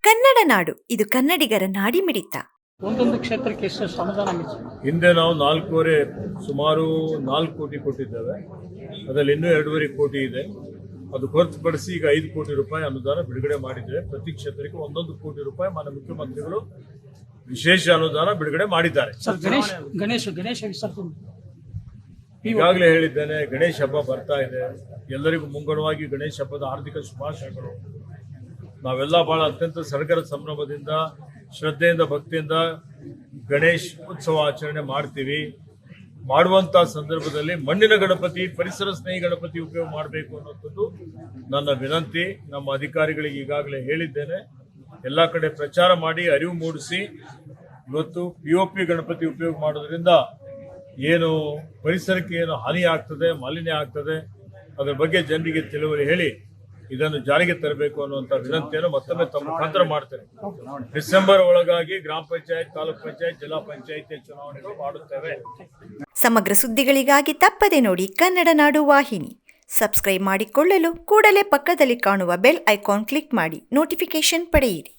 ಕನ್ನಡ ನಾಡು, ಇದು ಕನ್ನಡಿಗರ ನಾಡಿಮಿಡಿತ. ಒಂದೊಂದು ಕ್ಷೇತ್ರಕ್ಕೆ ಎಷ್ಟು ಅನುದಾನ ಮೀಸಲು? ಹಿಂದೆ ನಾವು ಸುಮಾರು 4 ಕೋಟಿ ಕೊಟ್ಟಿದ್ದೇವೆ. ಅದರಲ್ಲಿ ಇನ್ನೂ 2.5 ಕೋಟಿ ಇದೆ. ಅದು ಹೊರತುಪಡಿಸಿ ಈಗ 5 ಕೋಟಿ ರೂಪಾಯಿ ಅನುದಾನ ಬಿಡುಗಡೆ ಮಾಡಿದ್ದೇವೆ. ಪ್ರತಿ ಕ್ಷೇತ್ರಕ್ಕೆ 1 ಕೋಟಿ ರೂಪಾಯಿ ಮಾನ್ಯ ಮುಖ್ಯಮಂತ್ರಿಗಳು ವಿಶೇಷ ಅನುದಾನ ಬಿಡುಗಡೆ ಮಾಡಿದ್ದಾರೆ. ಸರ್, ಗಣೇಶ ವಿಸರ್ಜನೆ ಈಗಾಗಲೇ ಹೇಳಿದ್ದೇನೆ, ಗಣೇಶ ಹಬ್ಬ ಬರ್ತಾ ಇದೆ. ಎಲ್ಲರಿಗೂ ಮುಂಗಡವಾಗಿ ಗಣೇಶ ಹಬ್ಬದ ಹಾರ್ದಿಕ ಶುಭಾಶಯಗಳು. ನಾವೆಲ್ಲ ಬಹಳ ಅತ್ಯಂತ ಸಡಗರ ಸಂಭ್ರಮದಿಂದ, ಶ್ರದ್ಧೆಯಿಂದ, ಭಕ್ತಿಯಿಂದ ಗಣೇಶ್ ಉತ್ಸವ ಆಚರಣೆ ಮಾಡ್ತೀವಿ. ಮಾಡುವಂತ ಸಂದರ್ಭದಲ್ಲಿ ಮಣ್ಣಿನ ಗಣಪತಿ, ಪರಿಸರ ಸ್ನೇಹಿ ಗಣಪತಿ ಉಪಯೋಗ ಮಾಡಬೇಕು ಅನ್ನೋದು ನನ್ನ ವಿನಂತಿ. ನಮ್ಮ ಅಧಿಕಾರಿಗಳಿಗೆ ಈಗಾಗಲೇ ಹೇಳಿದ್ದೇನೆ. ಎಲ್ಲ ಕಡೆ ಪ್ರಚಾರ ಮಾಡಿ, ಅರಿವು ಮೂಡಿಸಿ, ಇವತ್ತು POP ಗಣಪತಿ ಉಪಯೋಗ ಮಾಡೋದ್ರಿಂದ ಏನು ಪರಿಸರಕ್ಕೆ ಏನು ಹಾನಿ ಆಗ್ತದೆ, ಮಾಲಿನ್ಯ ಆಗ್ತದೆ, ಅದರ ಬಗ್ಗೆ ಜನರಿಗೆ ತಿಳುವಳಿ ಹೇಳಿ ಇದನ್ನು ಜಾರಿಗೆ ತರಬೇಕು ಅನ್ನುವಂಥ ವಿನಂತಿಯನ್ನು ಮತ್ತೊಮ್ಮೆ ತಮ್ಮ ಮುಖಾಂತರ ಮಾಡ್ತೇನೆ. ಡಿಸೆಂಬರ್ ಒಳಗಾಗಿ ಗ್ರಾಮ ಪಂಚಾಯತ್, ತಾಲೂಕ್ ಪಂಚಾಯತ್, ಜಿಲ್ಲಾ ಪಂಚಾಯತಿ ಚುನಾವಣೆಗಳು ಮಾಡುತ್ತೇವೆ. ಸಮಗ್ರ ಸುದ್ದಿಗಳಿಗಾಗಿ ತಪ್ಪದೆ ನೋಡಿ ಕನ್ನಡ ನಾಡು ವಾಹಿನಿ. ಸಬ್ಸ್ಕ್ರೈಬ್ ಮಾಡಿಕೊಳ್ಳಲು ಕೂಡಲೇ ಪಕ್ಕದಲ್ಲಿ ಕಾಣುವ ಬೆಲ್ ಐಕಾನ್ ಕ್ಲಿಕ್ ಮಾಡಿ ನೋಟಿಫಿಕೇಶನ್ ಪಡೆಯಿರಿ.